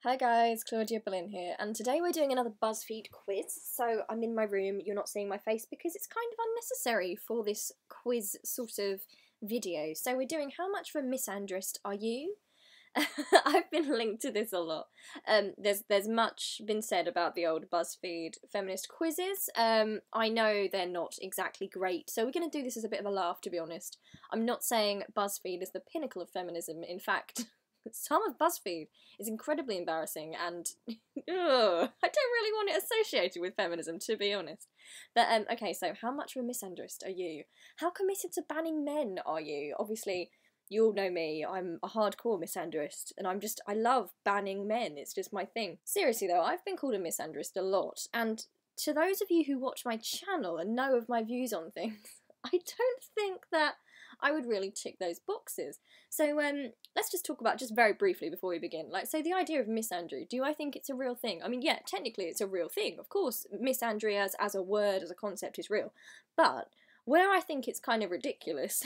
Hi guys, Claudia Boleyn here, and today we're doing another Buzzfeed quiz. So I'm in my room, you're not seeing my face because it's kind of unnecessary for this quiz sort of video. So we're doing how much of a misandrist are you? I've been linked to this a lot. There's much been said about the old Buzzfeed feminist quizzes. I know they're not exactly great, so we're going to do this as a bit of a laugh, to be honest. I'm not saying Buzzfeed is the pinnacle of feminism. In fact, some of Buzzfeed is incredibly embarrassing and ugh, I don't really want it associated with feminism, to be honest. But okay, so how much of a misandrist are you? How committed to banning men are you? Obviously, you all know me, I'm a hardcore misandrist, and I love banning men, it's just my thing. Seriously though, I've been called a misandrist a lot, and to those of you who watch my channel and know of my views on things, I don't think that I would really tick those boxes. So let's just talk about, just very briefly before we begin, so the idea of misandry, do I think it's a real thing? I mean, yeah, technically it's a real thing, of course, misandry as a word, as a concept is real, but where I think it's kind of ridiculous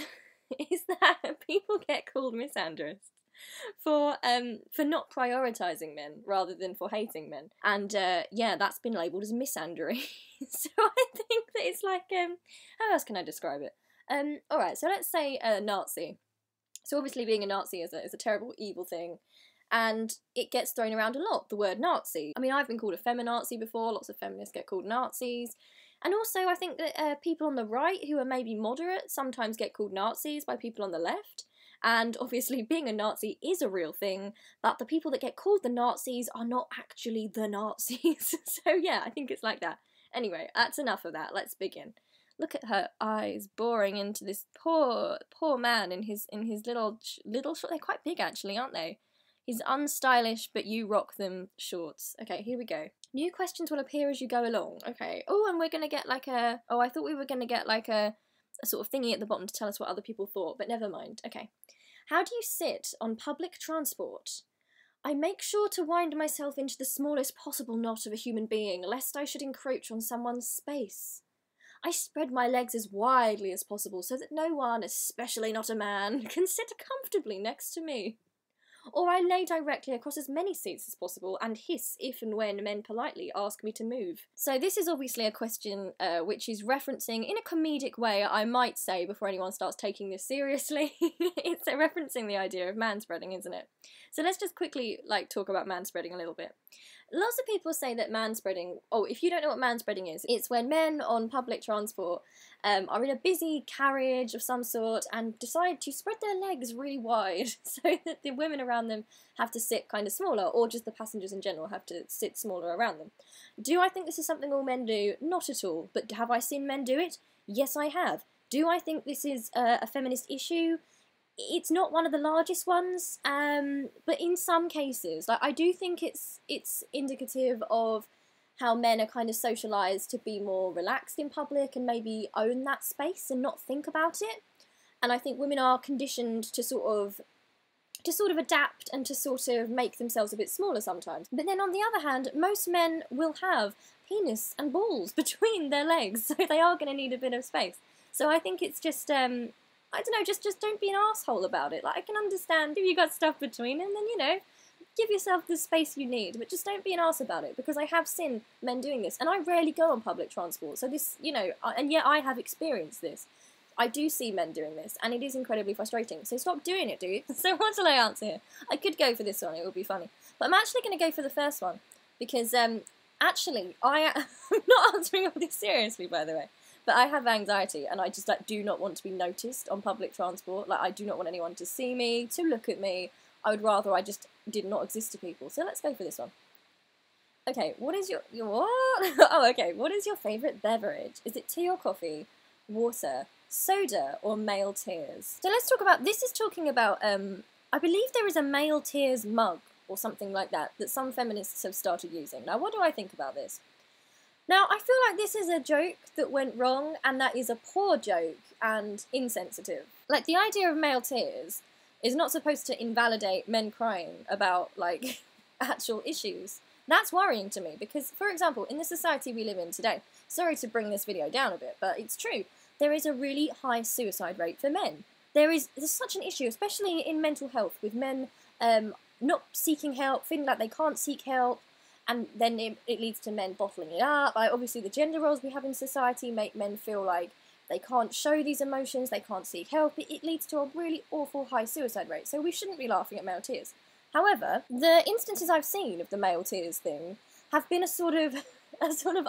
is that people get called misandrists for not prioritising men rather than for hating men, and yeah, that's been labelled as misandry. So I think that it's how else can I describe it? Alright, so let's say a Nazi. So obviously being a Nazi is a terrible, evil thing, and it gets thrown around a lot, the word Nazi. I mean, I've been called a feminazi before, lots of feminists get called Nazis, and also I think that people on the right who are maybe moderate sometimes get called Nazis by people on the left, and obviously being a Nazi is a real thing, but the people that get called the Nazis are not actually the Nazis. So yeah, I think it's like that. Anyway, that's enough of that, let's begin. Look at her eyes boring into this poor man in his little short. They're quite big actually, aren't they? His unstylish but you rock them shorts. Okay, here we go. New questions will appear as you go along. Okay. Oh, and we're gonna get I thought we were gonna get a sort of thingy at the bottom to tell us what other people thought, but never mind. Okay. How do you sit on public transport? I make sure to wind myself into the smallest possible knot of a human being, lest I should encroach on someone's space. I spread my legs as widely as possible so that no one, especially not a man, can sit comfortably next to me. Or I lay directly across as many seats as possible and hiss if and when men politely ask me to move. So this is obviously a question which is referencing, in a comedic way, I might say, before anyone starts taking this seriously, it's referencing the idea of manspreading, isn't it? So let's just quickly talk about manspreading a little bit. Lots of people say that manspreading, if you don't know what manspreading is, it's when men on public transport are in a busy carriage of some sort and decide to spread their legs really wide so that the women around them have to sit kind of smaller, or just the passengers in general have to sit smaller around them. Do I think this is something all men do? Not at all. But have I seen men do it? Yes, I have. Do I think this is a feminist issue? It's not one of the largest ones, but in some cases, I do think it's indicative of how men are kind of socialised to be more relaxed in public and maybe own that space and not think about it. And I think women are conditioned to sort of adapt and to sort of make themselves a bit smaller sometimes. But then on the other hand, most men will have penis and balls between their legs, so they are going to need a bit of space. So I think it's just I don't know, just don't be an asshole about it. I can understand if you got stuff between them, then, give yourself the space you need, but just don't be an arse about it, because I have seen men doing this, and I rarely go on public transport, so this, and yet I have experienced this. I do see men doing this, and it is incredibly frustrating, so stop doing it, dude. So what shall I answer here? I could go for this one, it would be funny, but I'm actually going to go for the first one, because, actually, I'm not answering all this seriously, by the way. But I have anxiety, and I just do not want to be noticed on public transport. I do not want anyone to see me, to look at me. I would rather I just did not exist to people. So let's go for this one. Okay, what is your what? Oh, okay. What is your favourite beverage? Is it tea or coffee, water, soda, or male tears? So let's talk about, this is talking about, I believe there is a male tears mug or something like that some feminists have started using. Now, what do I think about this? Now, I feel like this is a joke that went wrong, and that is a poor joke and insensitive. The idea of male tears is not supposed to invalidate men crying about, actual issues. That's worrying to me, because, for example, in the society we live in today, sorry to bring this video down a bit, but it's true, there is a really high suicide rate for men. There's such an issue, especially in mental health, with men not seeking help, feeling like they can't seek help, and then it leads to men bottling it up. Like, obviously the gender roles we have in society make men feel like they can't show these emotions, they can't seek help. It leads to a really awful high suicide rate, so we shouldn't be laughing at male tears. However, the instances I've seen of the male tears thing have been a sort of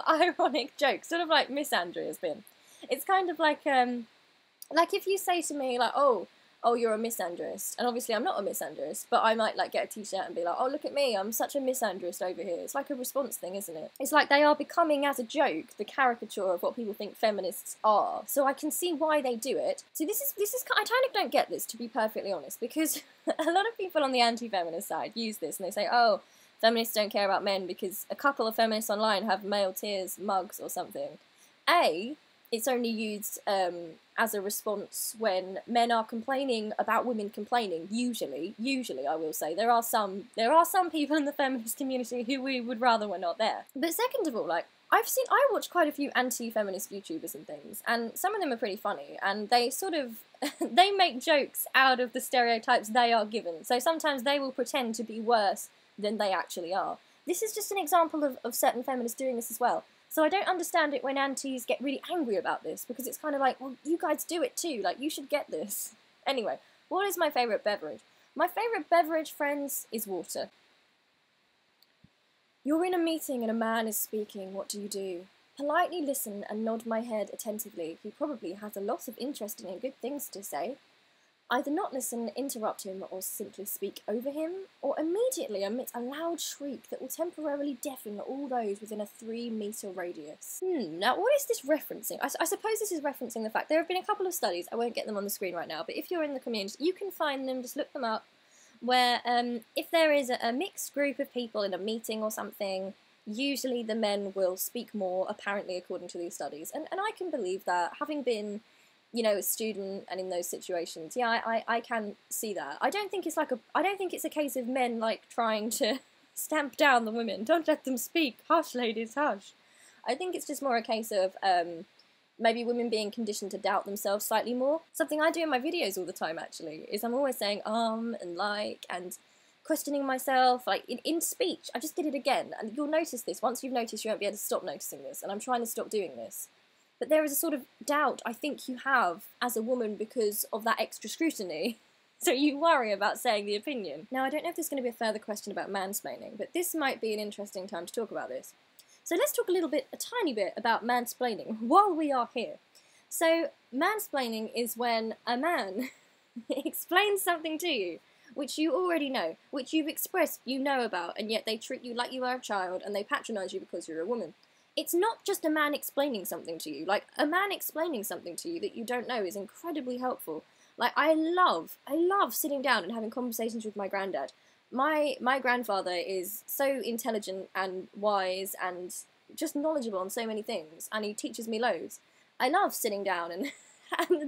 ironic joke, sort of like misandry has been. It's kind of like if you say to me, like, oh, you're a misandrist, and obviously I'm not a misandrist, but I might, like, get a t-shirt and be like, oh, look at me, I'm such a misandrist over here. It's like a response thing, isn't it? It's like they are becoming, as a joke, the caricature of what people think feminists are. So I can see why they do it. So this is I kind of don't get this, to be perfectly honest, because a lot of people on the anti-feminist side use this, and they say, oh, feminists don't care about men because a couple of feminists online have male tears mugs or something. It's only used as a response when men are complaining about women complaining. Usually, I will say there are some people in the feminist community who we would rather were not there. But second of all, like, I watch quite a few anti-feminist YouTubers and things, and some of them are pretty funny, and they sort of they make jokes out of the stereotypes they are given. So sometimes they will pretend to be worse than they actually are. This is just an example of certain feminists doing this as well. So I don't understand it when antis get really angry about this, because it's kind of like, well, you guys do it too, like, you should get this. Anyway, what is my favourite beverage? My favourite beverage, friends, is water. You're in a meeting and a man is speaking, what do? Politely listen and nod my head attentively. He probably has a lot of interesting and good things to say. Either not listen, interrupt him, or simply speak over him, or immediately emit a loud shriek that will temporarily deafen all those within a 3-metre radius. Now what is this referencing? I suppose this is referencing the fact there have been a couple of studies, I won't get them on the screen right now, but if you're in the community, you can find them, just look them up, where if there is a mixed group of people in a meeting or something, usually the men will speak more, apparently, according to these studies. And I can believe that, having been, you know, a student and in those situations. Yeah, I can see that. I don't think it's a case of men, like, trying to stamp down the women. Don't let them speak. Hush, ladies, hush. I think it's just more a case of maybe women being conditioned to doubt themselves slightly more. Something I do in my videos all the time, actually, is I'm always saying and like and questioning myself, like in speech. I just did it again, and you'll notice this. Once you've noticed, you won't be able to stop noticing this, and I'm trying to stop doing this. But there is a sort of doubt I think you have as a woman because of that extra scrutiny. So you worry about saying the opinion. Now, I don't know if there's going to be a further question about mansplaining, but this might be an interesting time to talk about this. So let's talk a tiny bit about mansplaining while we are here. So mansplaining is when a man explains something to you which you already know, which you've expressed you know about, and yet they treat you like you are a child and they patronise you because you're a woman. It's not just a man explaining something to you. Like, a man explaining something to you that you don't know is incredibly helpful. Like, I love sitting down and having conversations with my granddad. My grandfather is so intelligent and wise and just knowledgeable on so many things, and he teaches me loads. I love sitting down and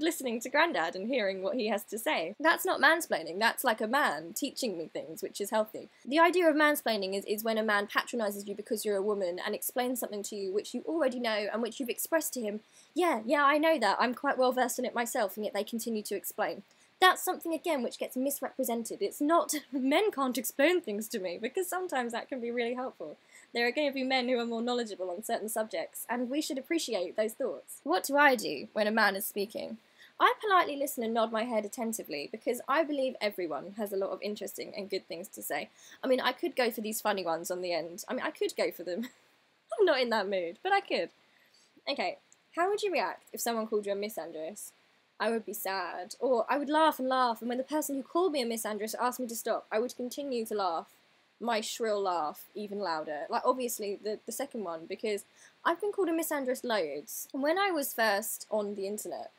listening to Grandad and hearing what he has to say. That's not mansplaining, that's like a man teaching me things, which is healthy. The idea of mansplaining is when a man patronises you because you're a woman and explains something to you which you already know and which you've expressed to him. Yeah, I know that, I'm quite well versed in it myself, and yet they continue to explain. That's something, again, which gets misrepresented. It's not, men can't explain things to me, because sometimes that can be really helpful. There are going to be men who are more knowledgeable on certain subjects, and we should appreciate those thoughts. What do I do when a man is speaking? I politely listen and nod my head attentively, because I believe everyone has a lot of interesting and good things to say. I mean, I could go for these funny ones on the end. I mean, I could go for them. I'm not in that mood, but I could. Okay, how would you react if someone called you a misandrist? I would be sad, or I would laugh, and when the person who called me a misandrist asked me to stop, I would continue to laugh. My shrill laugh even louder. Like, obviously, the second one, because I've been called a misandrist loads. And when I was first on the internet,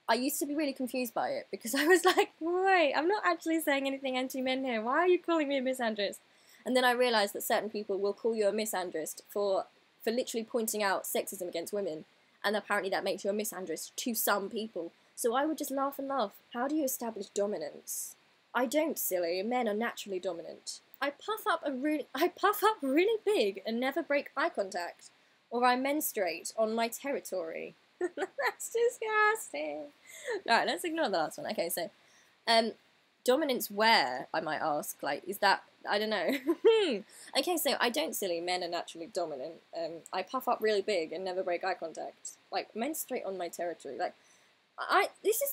I used to be really confused by it, because I was like, wait, I'm not actually saying anything anti-men here, why are you calling me a misandrist? And then I realised that certain people will call you a misandrist for literally pointing out sexism against women, and apparently that makes you a misandrist to some people. So I would just laugh and laugh. How do you establish dominance? I don't, silly, men are naturally dominant. I puff up really big and never break eye contact, or I menstruate on my territory. That's disgusting. Alright, let's ignore the last one. Okay, so, Dominance where, I might ask, like, is that, I don't know. Okay, so I don't silly, men are naturally dominant. I puff up really big and never break eye contact. Like, men straight on my territory. Like,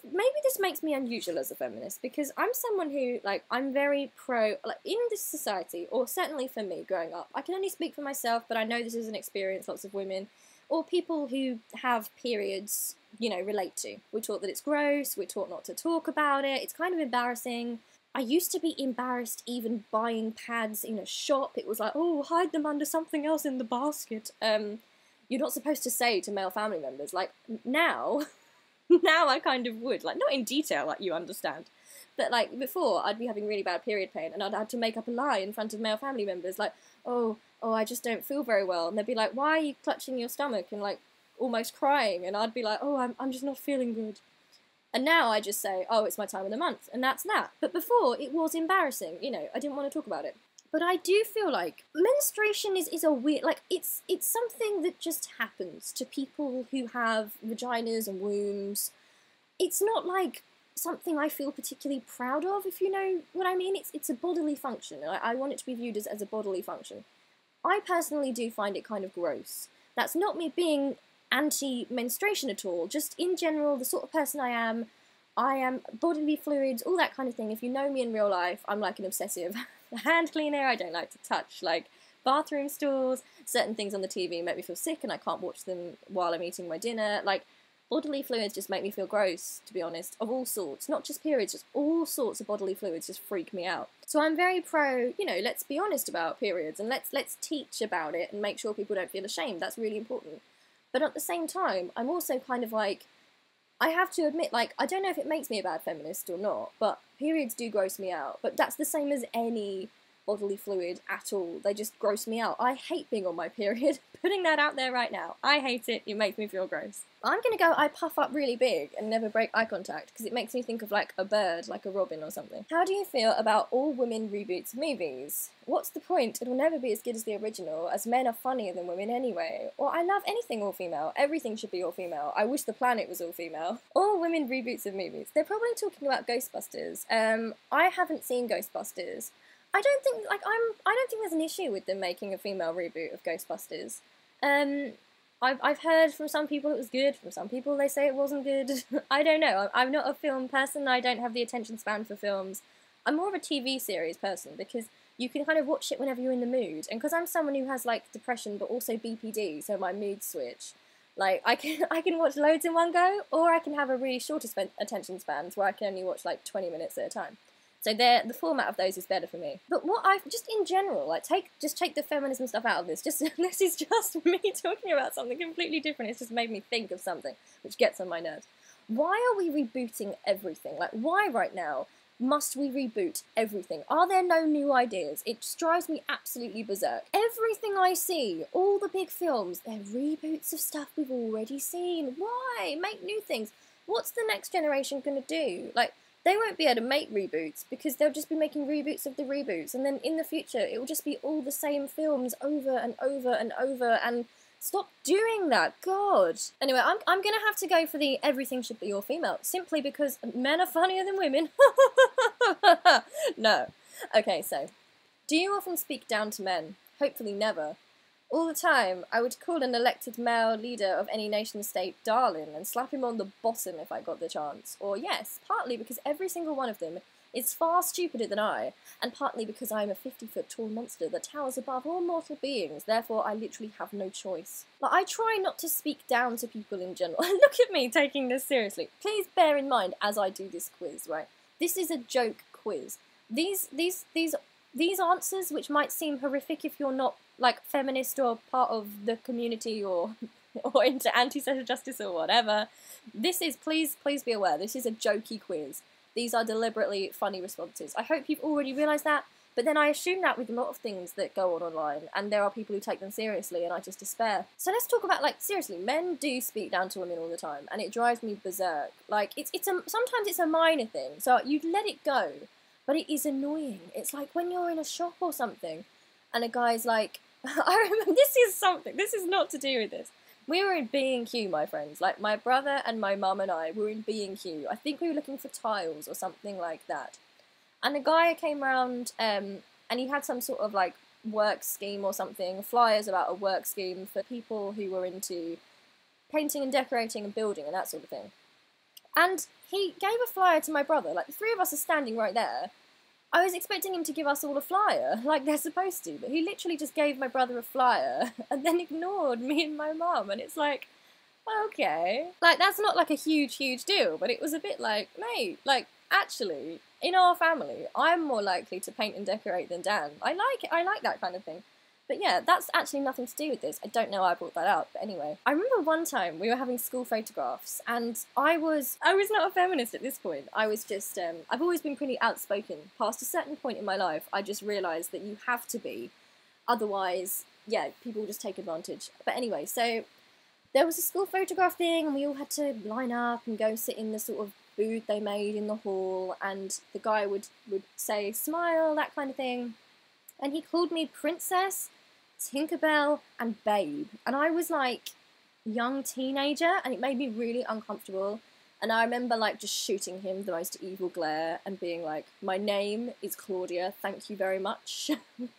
maybe this makes me unusual as a feminist, because I'm someone who, like, I'm very pro, like, in this society, or certainly for me growing up, I can only speak for myself, but I know this is an experience lots of women, or people who have periods, you know, relate to. We're taught that it's gross, we're taught not to talk about it, it's kind of embarrassing. I used to be embarrassed even buying pads in a shop. It was like, oh, hide them under something else in the basket. You're not supposed to say to male family members, like, now... Now I kind of would, like, not in detail, like, you understand, but, like, before, I'd be having really bad period pain, and I'd have to make up a lie in front of male family members, like, oh, I just don't feel very well, and they'd be like, why are you clutching your stomach, and, like, almost crying, and I'd be like, oh, I'm just not feeling good, and now I just say, oh, it's my time of the month, and that's that, but before, it was embarrassing, you know, I didn't want to talk about it. But I do feel like menstruation is a weird, like, it's something that just happens to people who have vaginas and wombs. It's not like something I feel particularly proud of, if you know what I mean. It's a bodily function, and I want it to be viewed as a bodily function. I personally do find it kind of gross. That's not me being anti-menstruation at all, just in general, the sort of person I am bodily fluids, all that kind of thing. If you know me in real life, I'm like an obsessive hand cleaner. I don't like to touch, like, bathroom stalls. Certain things on the TV make me feel sick and I can't watch them while I'm eating my dinner. Like, bodily fluids just make me feel gross, to be honest, of all sorts. Not just periods, just all sorts of bodily fluids just freak me out. So I'm very pro, you know, let's be honest about periods, and let's teach about it and make sure people don't feel ashamed. That's really important. But at the same time, I'm also kind of like, I have to admit, like, I don't know if it makes me a bad feminist or not, but periods do gross me out. But that's the same as any bodily fluid at all. They just gross me out. I hate being on my period. Putting that out there right now. I hate it. It makes me feel gross. I'm gonna go, I puff up really big and never break eye contact, because it makes me think of, like, a bird, like a robin or something. How do you feel about all-women reboots of movies? What's the point? It'll never be as good as the original, as men are funnier than women anyway. Or I love anything all-female. Everything should be all-female. I wish the planet was all-female. All-women reboots of movies. They're probably talking about Ghostbusters. I haven't seen Ghostbusters. I don't think there's an issue with them making a female reboot of Ghostbusters. I've heard from some people it was good, from some people they say it wasn't good. I don't know, I'm not a film person, I don't have the attention span for films. I'm more of a TV series person, because you can kind of watch it whenever you're in the mood, and because I'm someone who has, like, depression but also BPD, so my mood switch, like, I can watch loads in one go, or I can have a really shorter attention spans where I can only watch, like, 20 minutes at a time. So the format of those is better for me. But what just in general, like, just take the feminism stuff out of this. This is just me talking about something completely different. It's just made me think of something, which gets on my nerves. Why are we rebooting everything? Like, why right now must we reboot everything? Are there no new ideas? It just drives me absolutely berserk. Everything I see, all the big films, they're reboots of stuff we've already seen. Why? Make new things. What's the next generation gonna do? Like, they won't be able to make reboots, because they'll just be making reboots of the reboots, and then in the future it will just be all the same films over and over and over, and stop doing that, God. Anyway, I'm gonna have to go for the everything should be all female, simply because men are funnier than women. No. Okay, so, do you often speak down to men? Hopefully never. All the time, I would call an elected male leader of any nation-state darling and slap him on the bottom if I got the chance. Or yes, partly because every single one of them is far stupider than I, and partly because I am a 50-foot tall monster that towers above all mortal beings, therefore I literally have no choice. But I try not to speak down to people in general. Look at me taking this seriously. Please bear in mind as I do this quiz, right? This is a joke quiz. These answers, which might seem horrific if you're not, like, feminist or part of the community or into anti-social justice or whatever, this is, please be aware, this is a jokey quiz. These are deliberately funny responses. I hope you've already realised that, but then I assume that with a lot of things that go on online, and there are people who take them seriously, and I just despair. So let's talk about, like, seriously, men do speak down to women all the time, and it drives me berserk. Like, sometimes it's a minor thing, so you'd let it go, but it is annoying. It's like when you're in a shop or something, and a guy's like, I remember, this is not to do with this. We were in B&Q, my friends. Like, my brother and my mum and I were in B&Q. I think we were looking for tiles or something like that. and a guy came around, and he had some sort of like work scheme or something, flyers about a work scheme for people who were into painting and decorating and building and that sort of thing. And he gave a flyer to my brother, like the three of us are standing right there. I was expecting him to give us all a flyer, like they're supposed to, but he literally just gave my brother a flyer and then ignored me and my mum, and it's like, okay. Like, that's not like a huge, huge deal, but it was a bit like, mate, like, actually, in our family, I'm more likely to paint and decorate than Dan. I like that kind of thing. But yeah, that's actually nothing to do with this. I don't know why I brought that up, but anyway. I remember one time we were having school photographs, and I was not a feminist at this point. I was just, I've always been pretty outspoken. Past a certain point in my life, I just realised that you have to be. Otherwise, yeah, people will just take advantage. But anyway, so there was a school photograph thing, and we all had to line up and go sit in the sort of booth they made in the hall, and the guy would say, smile, that kind of thing. And he called me Princess, Tinkerbell, and Babe. And I was like a young teenager, and it made me really uncomfortable. And I remember like just shooting him the most evil glare and being like, my name is Claudia, thank you very much.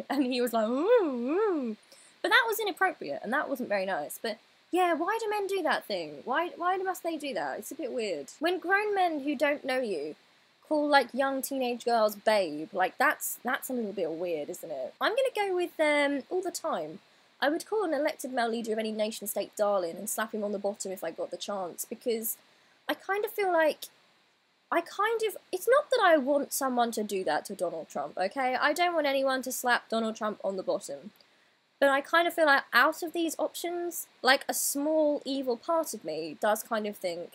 And he was like, ooh, ooh. But that was inappropriate, and that wasn't very nice. But yeah, why do men do that thing? Why must they do that? It's a bit weird. When grown men who don't know you call like young teenage girls babe, like that's a little bit weird, isn't it? I'm gonna go with all the time. I would call an elected male leader of any nation state darling and slap him on the bottom if I got the chance, because I kind of feel like it's not that I want someone to do that to Donald Trump, okay? I don't want anyone to slap Donald Trump on the bottom. But I kind of feel like out of these options, like a small evil part of me does kind of think,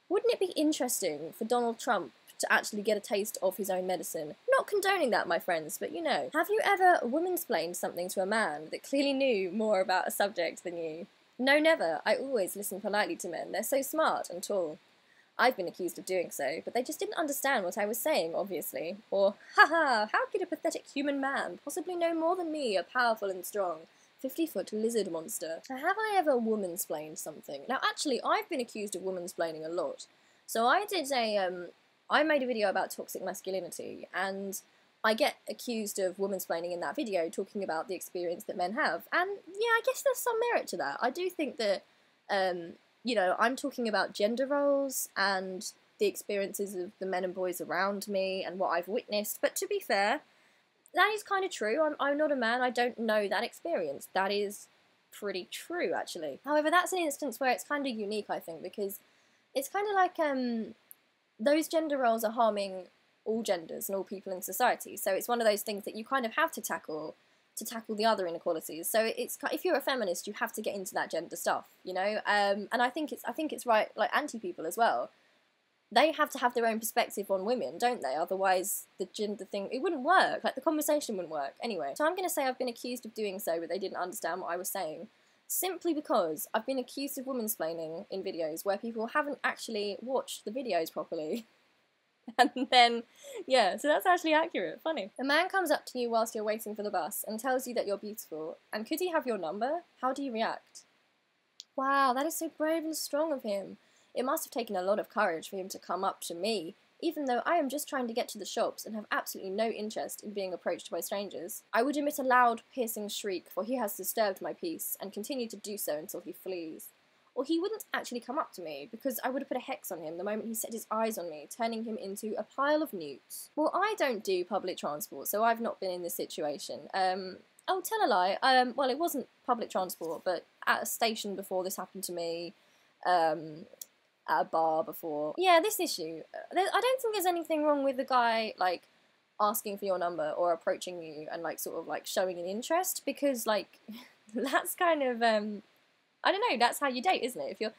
wouldn't it be interesting for Donald Trump to actually get a taste of his own medicine? Not condoning that, my friends, but you know. Have you ever woman-splained something to a man that clearly knew more about a subject than you? No, never. I always listen politely to men. They're so smart and tall. I've been accused of doing so, but they just didn't understand what I was saying, obviously. Or, haha, how could a pathetic human man possibly know more than me, a powerful and strong 50-foot lizard monster? Now, have I ever woman-splained something? Now, actually, I've been accused of woman-splaining a lot. So I made a video about toxic masculinity, and I get accused of woman-splaining in that video, talking about the experience that men have. And yeah, I guess there's some merit to that. I do think that, you know, I'm talking about gender roles and the experiences of the men and boys around me and what I've witnessed. But to be fair, that is kind of true. I'm not a man. I don't know that experience. That is pretty true, actually. However, that's an instance where it's kind of unique, I think, because it's kind of like those gender roles are harming all genders and all people in society. So it's one of those things that you kind of have to tackle the other inequalities. So it's, if you're a feminist, you have to get into that gender stuff, you know. And I think it's right, like anti-people as well. They have to have their own perspective on women, don't they? Otherwise, the gender thing, it wouldn't work. Like, the conversation wouldn't work. Anyway, so I'm going to say I've been accused of doing so, but they didn't understand what I was saying. Simply because I've been accused of woman-splaining in videos where people haven't actually watched the videos properly. And then, yeah, so that's actually accurate. Funny. A man comes up to you whilst you're waiting for the bus and tells you that you're beautiful. And could he have your number? How do you react? Wow, that is so brave and strong of him. It must have taken a lot of courage for him to come up to me, even though I am just trying to get to the shops and have absolutely no interest in being approached by strangers. I would emit a loud, piercing shriek, for he has disturbed my peace, and continue to do so until he flees. Or he wouldn't actually come up to me, because I would have put a hex on him the moment he set his eyes on me, turning him into a pile of newts. Well, I don't do public transport, so I've not been in this situation. Oh, tell a lie. Well, it wasn't public transport, but at a station before this happened to me, at a bar before. Yeah, this issue. I don't think there's anything wrong with the guy, like, asking for your number or approaching you and, like, sort of, like, showing an interest, because, like, that's kind of, I don't know, that's how you date, isn't it?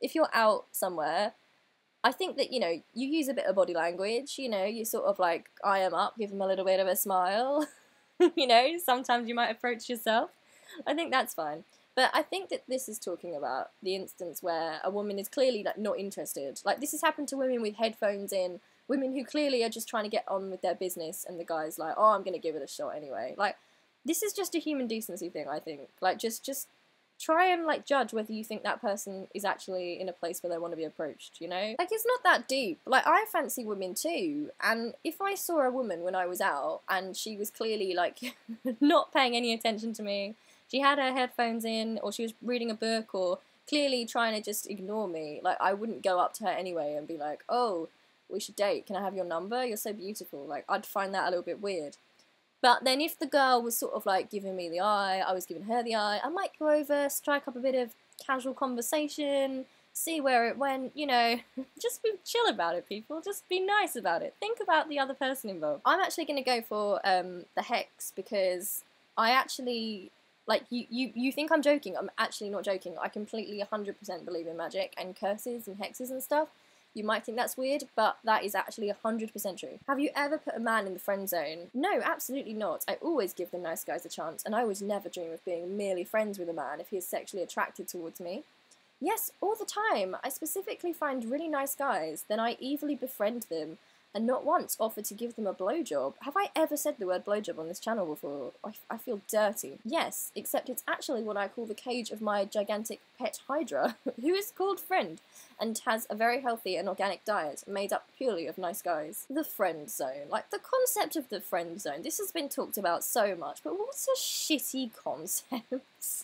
If you're out somewhere, I think that, you know, you use a bit of body language, you know, you sort of, like, eye them up, give them a little bit of a smile, you know, sometimes you might approach yourself. I think that's fine. But I think that this is talking about the instance where a woman is clearly, like, not interested. Like, this has happened to women with headphones in, women who clearly are just trying to get on with their business, and the guy's like, oh, I'm going to give it a shot anyway. Like, this is just a human decency thing, I think. Like, just try and like judge whether you think that person is actually in a place where they want to be approached, you know? Like, it's not that deep. Like, I fancy women too, and if I saw a woman when I was out and she was clearly like not paying any attention to me, she had her headphones in, or she was reading a book, or clearly trying to just ignore me, like, I wouldn't go up to her anyway and be like, oh, we should date, can I have your number? You're so beautiful. Like, I'd find that a little bit weird. But then if the girl was sort of like giving me the eye, I was giving her the eye, I might go over, strike up a bit of casual conversation, see where it went, you know, just be chill about it, people. Just be nice about it. Think about the other person involved. I'm actually going to go for the hex, because I actually, like, you think I'm joking. I'm actually not joking. I completely 100% believe in magic and curses and hexes and stuff. You might think that's weird, but that is actually 100% true. Have you ever put a man in the friend zone? No, absolutely not. I always give the nice guys a chance, and I would never dream of being merely friends with a man if he is sexually attracted towards me. Yes, all the time. I specifically find really nice guys, then I evilly befriend them, and not once offer to give them a blowjob. Have I ever said the word blowjob on this channel before? I feel dirty. Yes, except it's actually what I call the cage of my gigantic pet hydra, who is called Friend, and has a very healthy and organic diet made up purely of nice guys. The friend zone. Like, the concept of the friend zone, this has been talked about so much, but what's a shitty concept?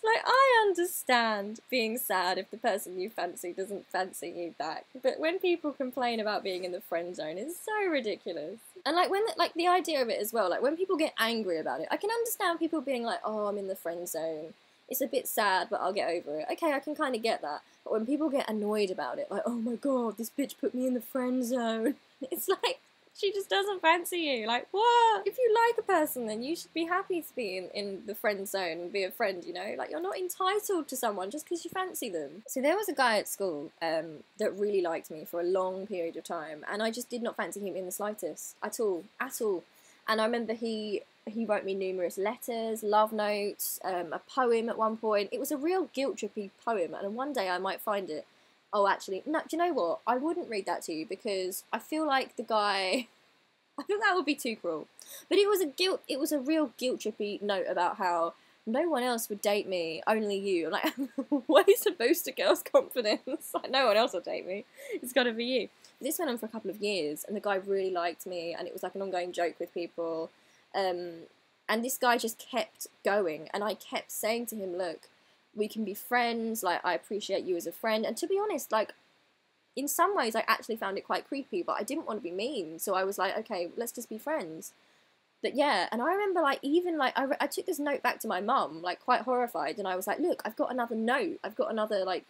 Like, I understand being sad if the person you fancy doesn't fancy you back, but when people complain about being in the friend zone, it's so ridiculous. And like, when, like, the idea of it as well, like, when people get angry about it, I can understand people being like, oh, I'm in the friend zone, it's a bit sad, but I'll get over it. Okay, I can kind of get that. But when people get annoyed about it, like, oh my god, this bitch put me in the friend zone, it's like, she just doesn't fancy you. Like, what? If you like a person, then you should be happy to be in the friend zone and be a friend, you know? Like, you're not entitled to someone just because you fancy them. So there was a guy at school that really liked me for a long period of time, and I just did not fancy him in the slightest. At all. At all. And I remember he wrote me numerous letters, love notes, a poem at one point. It was a real guilt-trippy poem, and one day I might find it. Oh, actually, no, do you know what? I wouldn't read that to you, because I feel like the guy, I think that would be too cruel. But it was a real guilt-trippy note about how no one else would date me, only you. I'm like, what is to boost a girl's confidence? Like, no one else will date me. It's gotta be you. This went on for a couple of years, and the guy really liked me, and it was like an ongoing joke with people. And this guy just kept going, and I kept saying to him, look, we can be friends, like, I appreciate you as a friend. And to be honest, like, in some ways I actually found it quite creepy, but I didn't want to be mean, so I was like, okay, let's just be friends. But yeah, and I remember, like, even, like, I took this note back to my mum, like, quite horrified, and I was like, look, I've got another note, I've got another, like,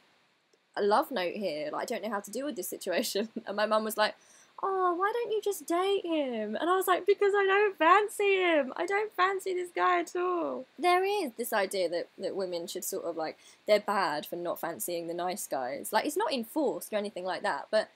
a love note here, like, I don't know how to deal with this situation. And my mum was like, oh, why don't you just date him? And I was like, because I don't fancy him. I don't fancy this guy at all. There is this idea that women should sort of, like, they're bad for not fancying the nice guys. Like, it's not enforced or anything like that, but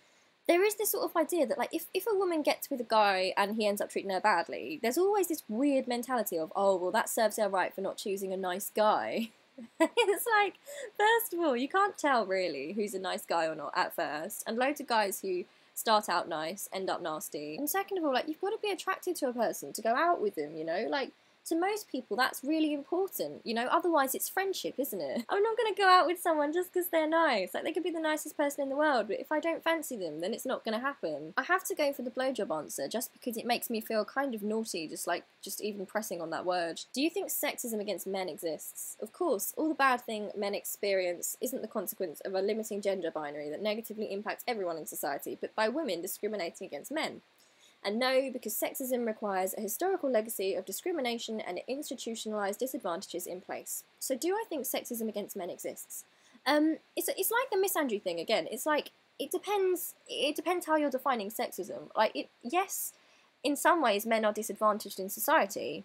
there is this sort of idea that, like, if a woman gets with a guy and he ends up treating her badly, there's always this weird mentality of, oh, well, that serves her right for not choosing a nice guy. It's like, first of all, you can't tell, really, who's a nice guy or not at first, and loads of guys who start out nice, end up nasty. And second of all, like, you've got to be attracted to a person to go out with them, you know? Like, to most people, that's really important, you know? Otherwise, it's friendship, isn't it? I'm not going to go out with someone just because they're nice. Like, they could be the nicest person in the world, but if I don't fancy them, then it's not going to happen. I have to go for the blowjob answer, just because it makes me feel kind of naughty, just even pressing on that word. Do you think sexism against men exists? Of course, all the bad thing men experience isn't the consequence of a limiting gender binary that negatively impacts everyone in society, but by women discriminating against men. And no, because sexism requires a historical legacy of discrimination and institutionalised disadvantages in place. So do I think sexism against men exists? It's like the misandry thing again. It's like, it depends how you're defining sexism. Like, yes, in some ways men are disadvantaged in society,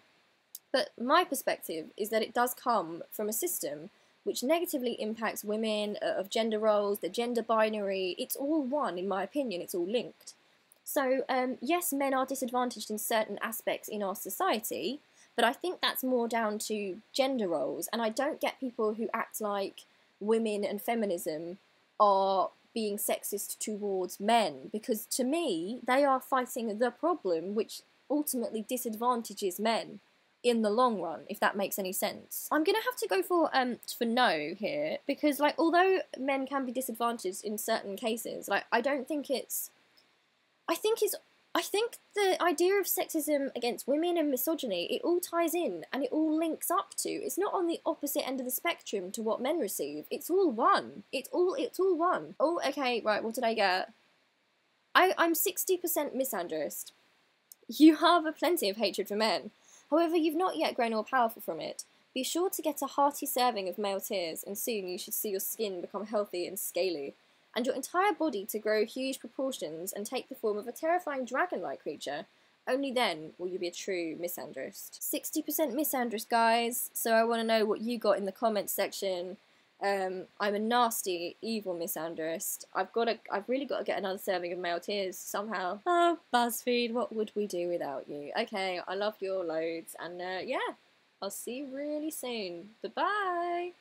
but my perspective is that it does come from a system which negatively impacts women, of gender roles, the gender binary. It's all one, in my opinion, it's all linked. So, yes, men are disadvantaged in certain aspects in our society, but I think that's more down to gender roles, and I don't get people who act like women and feminism are being sexist towards men, because to me, they are fighting the problem which ultimately disadvantages men. in the long run, if that makes any sense. I'm gonna have to go for no here, because, like, although men can be disadvantaged in certain cases, like, I think the idea of sexism against women and misogyny, it all ties in and it all links up to. It's not on the opposite end of the spectrum to what men receive. It's all one. It's all one. Oh, okay, right, what did I get? I'm 60% misandrist. You harbour plenty of hatred for men. However, you've not yet grown all powerful from it. Be sure to get a hearty serving of male tears, and soon you should see your skin become healthy and scaly, and your entire body to grow huge proportions and take the form of a terrifying dragon-like creature. Only then will you be a true misandrist. 60% misandrist, guys, so I want to know what you got in the comments section. I'm a nasty, evil misandrist. I've really got to get another serving of male tears somehow. Oh, Buzzfeed, what would we do without you? Okay, I love you all loads, and yeah, I'll see you really soon. Bye-bye!